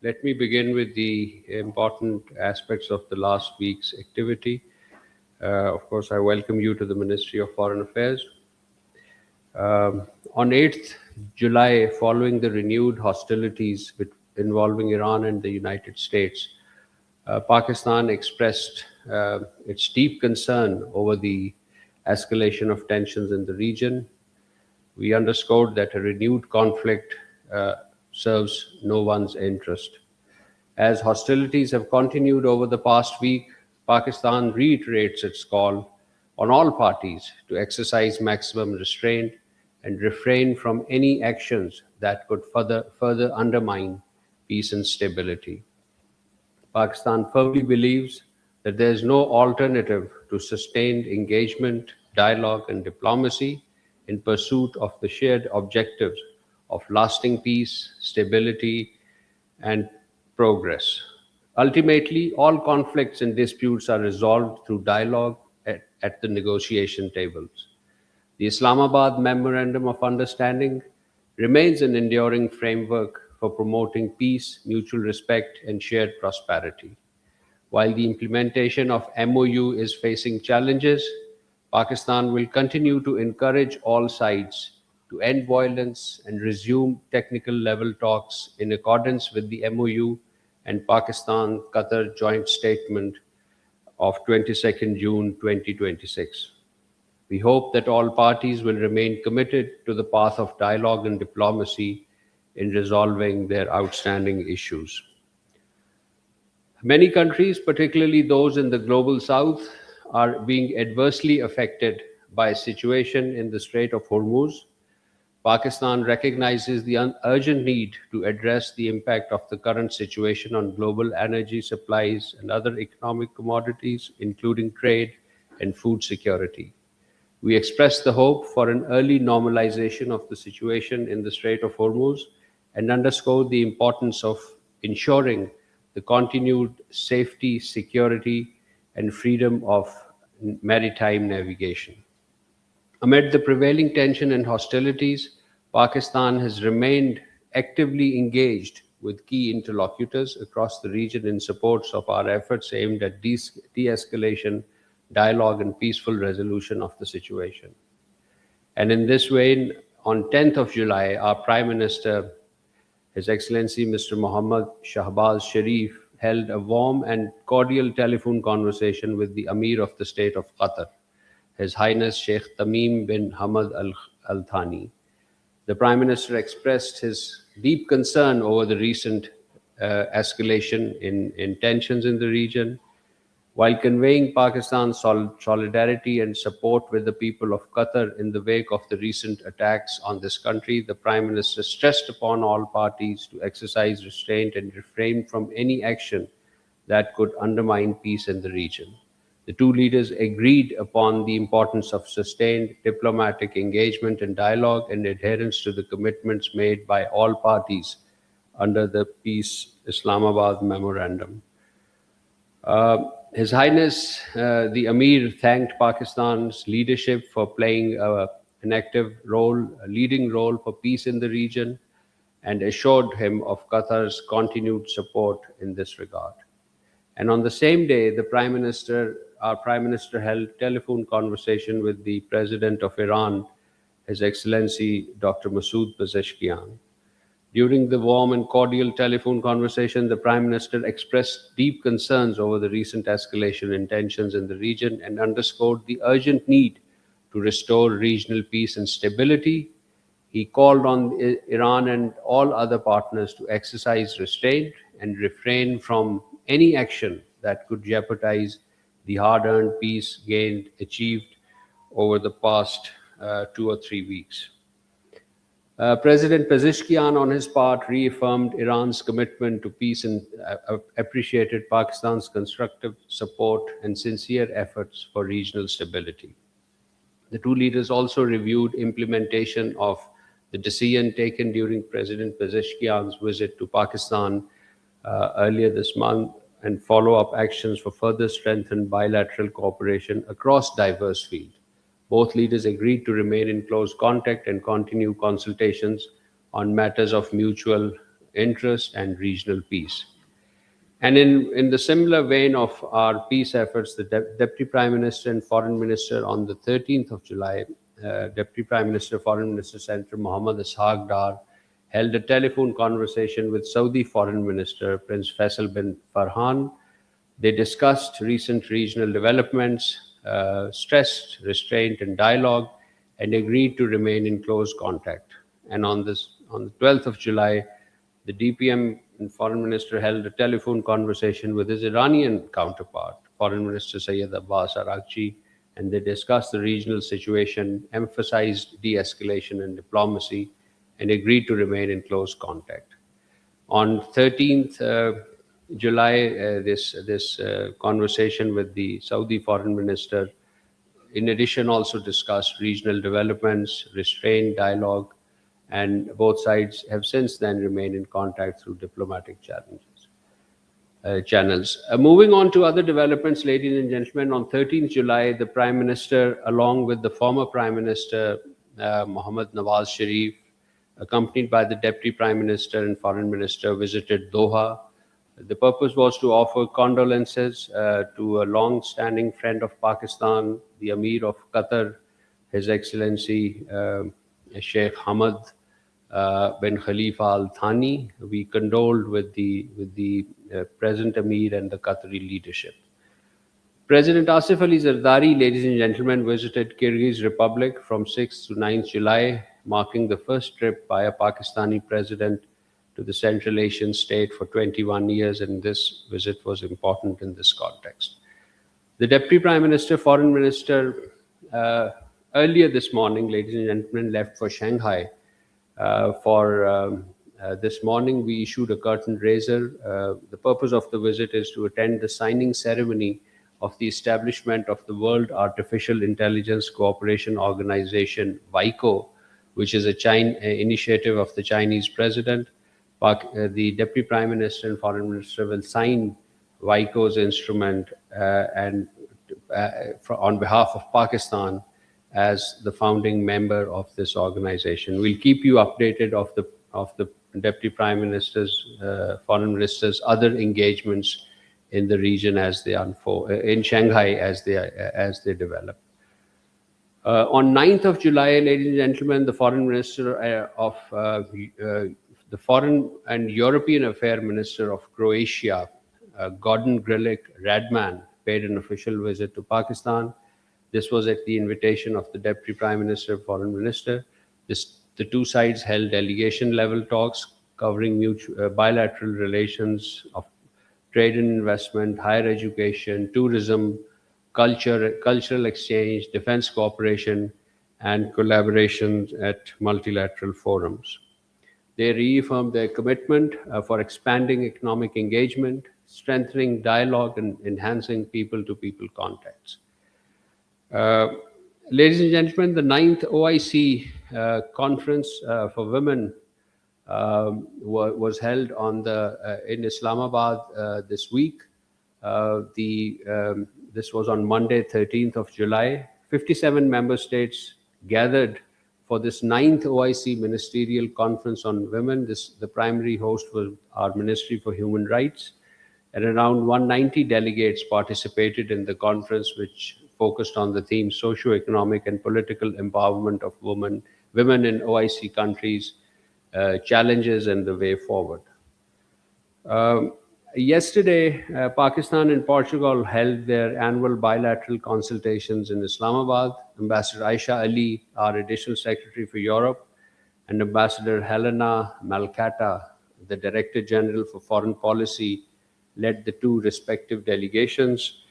Let me begin with the important aspects of the last week's activity. Of course, I welcome you to the Ministry of Foreign Affairs. On 8th July, following the renewed hostilities involving Iran and the United States, Pakistan expressed its deep concern over the escalation of tensions in the region. We underscored that a renewed conflict serves no one's interest. As hostilities have continued over the past week, Pakistan reiterates its call on all parties to exercise maximum restraint and refrain from any actions that could further undermine peace and stability. Pakistan firmly believes that there is no alternative to sustained engagement, dialogue, and diplomacy in pursuit of the shared objectives of lasting peace, stability, and progress. Ultimately, all conflicts and disputes are resolved through dialogue at the negotiation tables. The Islamabad Memorandum of Understanding remains an enduring framework for promoting peace, mutual respect, and shared prosperity. While the implementation of MOU is facing challenges, Pakistan will continue to encourage all sides to end violence and resume technical level talks in accordance with the MOU and Pakistan Qatar joint statement of 22nd June 2026. We hope that all parties will remain committed to the path of dialogue and diplomacy in resolving their outstanding issues. Many countries, particularly those in the global south, are being adversely affected by a situation in the Strait of Hormuz. Pakistan recognizes the urgent need to address the impact of the current situation on global energy supplies and other economic commodities, including trade and food security. We express the hope for an early normalization of the situation in the Strait of Hormuz and underscore the importance of ensuring the continued safety, security, and freedom of maritime navigation. Amid the prevailing tension and hostilities, Pakistan has remained actively engaged with key interlocutors across the region in support of our efforts aimed at de-escalation, dialogue, and peaceful resolution of the situation. And in this vein, on 10th of July, our Prime Minister, His Excellency Mr. Mohammad Shahbaz Sharif, held a warm and cordial telephone conversation with the Amir of the State of Qatar, His Highness Sheikh Tamim bin Hamad Al Thani. The Prime Minister expressed his deep concern over the recent escalation in tensions in the region, while conveying Pakistan's solidarity and support with the people of Qatar in the wake of the recent attacks on this country. The Prime Minister stressed upon all parties to exercise restraint and refrain from any action that could undermine peace in the region. The two leaders agreed upon the importance of sustained diplomatic engagement and dialogue and adherence to the commitments made by all parties under the Peace Islamabad Memorandum. His Highness the Amir thanked Pakistan's leadership for playing an active role, a leading role for peace in the region, and assured him of Qatar's continued support in this regard. And on the same day, our Prime Minister held telephone conversation with the President of Iran, His Excellency Dr. Masoud Pezeshkian. During the warm and cordial telephone conversation, the Prime Minister expressed deep concerns over the recent escalation in tensions in the region and underscored the urgent need to restore regional peace and stability. He called on Iran and all other partners to exercise restraint and refrain from any action that could jeopardize the hard-earned peace achieved over the past 2 or 3 weeks. President Pezeshkian, on his part, reaffirmed Iran's commitment to peace and appreciated Pakistan's constructive support and sincere efforts for regional stability. The two leaders also reviewed implementation of the decision taken during President Pezeshkian's visit to Pakistan earlier this month and follow-up actions for further strengthened bilateral cooperation across diverse fields. Both leaders agreed to remain in close contact and continue consultations on matters of mutual interest and regional peace. And in the similar vein of our peace efforts, the Deputy Prime Minister and Foreign Minister on the 13th of July, Deputy Prime Minister, Foreign Minister Senator Mohammad Ishaq Dar held a telephone conversation with Saudi Foreign Minister Prince Faisal bin Farhan. They discussed recent regional developments, stressed restraint and dialogue, and agreed to remain in close contact. And on the 12th of July, the DPM and Foreign Minister held a telephone conversation with his Iranian counterpart, Foreign Minister Sayyid Abbas Araghchi, and they discussed the regional situation, emphasized de-escalation and diplomacy, and agreed to remain in close contact. On 13th July, this conversation with the Saudi Foreign Minister, in addition, also discussed regional developments, restrained dialogue, and both sides have since then remained in contact through diplomatic channels. Moving on to other developments, ladies and gentlemen, on 13th July, the Prime Minister, along with the former Prime Minister Mohammad Nawaz Sharif, accompanied by the Deputy Prime Minister and Foreign Minister, visited Doha. The purpose was to offer condolences to a long-standing friend of Pakistan, the Amir of Qatar, His Excellency Sheikh Hamad bin Khalifa Al Thani. We condoled with the present Amir and the Qatari leadership. President Asif Ali Zardari, ladies and gentlemen, visited Kyrgyz Republic from 6th to 9th July, marking the first trip by a Pakistani president to the Central Asian state for 21 years, and this visit was important in this context. The Deputy Prime Minister, Foreign Minister, earlier this morning, ladies and gentlemen, left for Shanghai. This morning, we issued a curtain raiser. The purpose of the visit is to attend the signing ceremony of the establishment of the World Artificial Intelligence Cooperation Organization, WICO, which is an initiative of the Chinese president. The Deputy Prime Minister and Foreign Minister will sign WICO's instrument on behalf of Pakistan as the founding member of this organization. We'll keep you updated of the Deputy Prime Minister's, Foreign Minister's other engagements in the region as they unfold, in Shanghai as they develop. On 9th of July, ladies and gentlemen, the Foreign Minister of the Foreign and European Affairs Minister of Croatia, Gordon Grilic Radman, paid an official visit to Pakistan. This was at the invitation of the Deputy Prime Minister, Foreign Minister. The two sides held delegation-level talks covering bilateral relations of trade and investment, higher education, tourism, cultural exchange, defense cooperation, and collaboration at multilateral forums. They reaffirmed their commitment for expanding economic engagement, strengthening dialogue, and enhancing people-to-people contacts. Ladies and gentlemen, the 9th OIC conference for women was held in Islamabad this week. This was on Monday, 13th of July. 57 member states gathered for this 9th OIC Ministerial Conference on Women. The primary host was our Ministry for Human Rights, and around 190 delegates participated in the conference, which focused on the theme socio-economic and political empowerment of women in OIC countries, challenges and the way forward. Yesterday, Pakistan and Portugal held their annual bilateral consultations in Islamabad. Ambassador Aisha Ali, our Additional Secretary for Europe, and Ambassador Helena Malkata, the Director General for Foreign Policy, led the two respective delegations.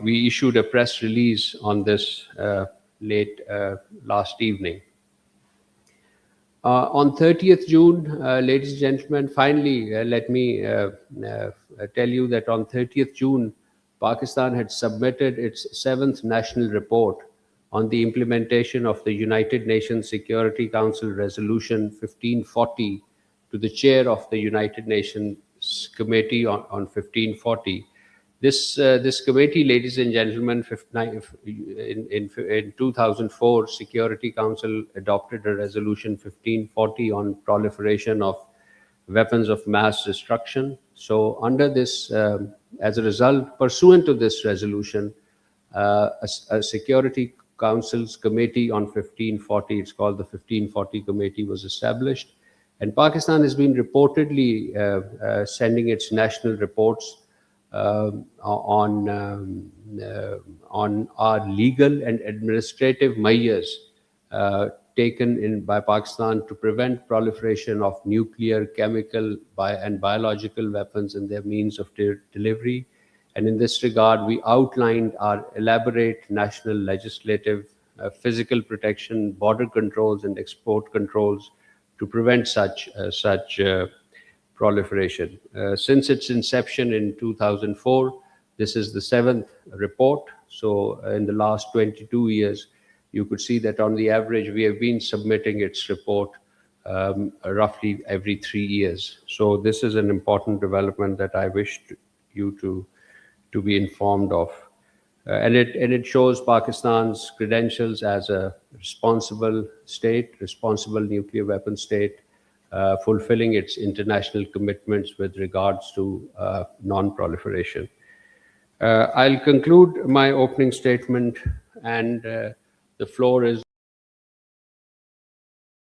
We issued a press release on this late last evening. On 30th June, ladies and gentlemen, finally, let me tell you that on 30th June, Pakistan had submitted its 7th National Report on the implementation of the United Nations Security Council Resolution 1540 to the chair of the United Nations Committee on 1540. This committee, ladies and gentlemen, in 2004, Security Council adopted a resolution 1540 on proliferation of weapons of mass destruction. So, under this, as a result, pursuant to this resolution, a Security Council's Committee on 1540, it's called the 1540 Committee, was established. And Pakistan has been reportedly sending its national reports on our legal and administrative measures taken in by Pakistan to prevent proliferation of nuclear, chemical, and biological weapons and their means of delivery. And in this regard, we outlined our elaborate national legislative, physical protection, border controls, and export controls to prevent such proliferation. Since its inception in 2004, this is the seventh report. So, in the last 22 years, you could see that on the average, we have been submitting its report roughly every 3 years. So, this is an important development that I wish you to be informed of. And it shows Pakistan's credentials as a responsible state, responsible nuclear weapon state, fulfilling its international commitments with regards to non-proliferation. I'll conclude my opening statement, and the floor is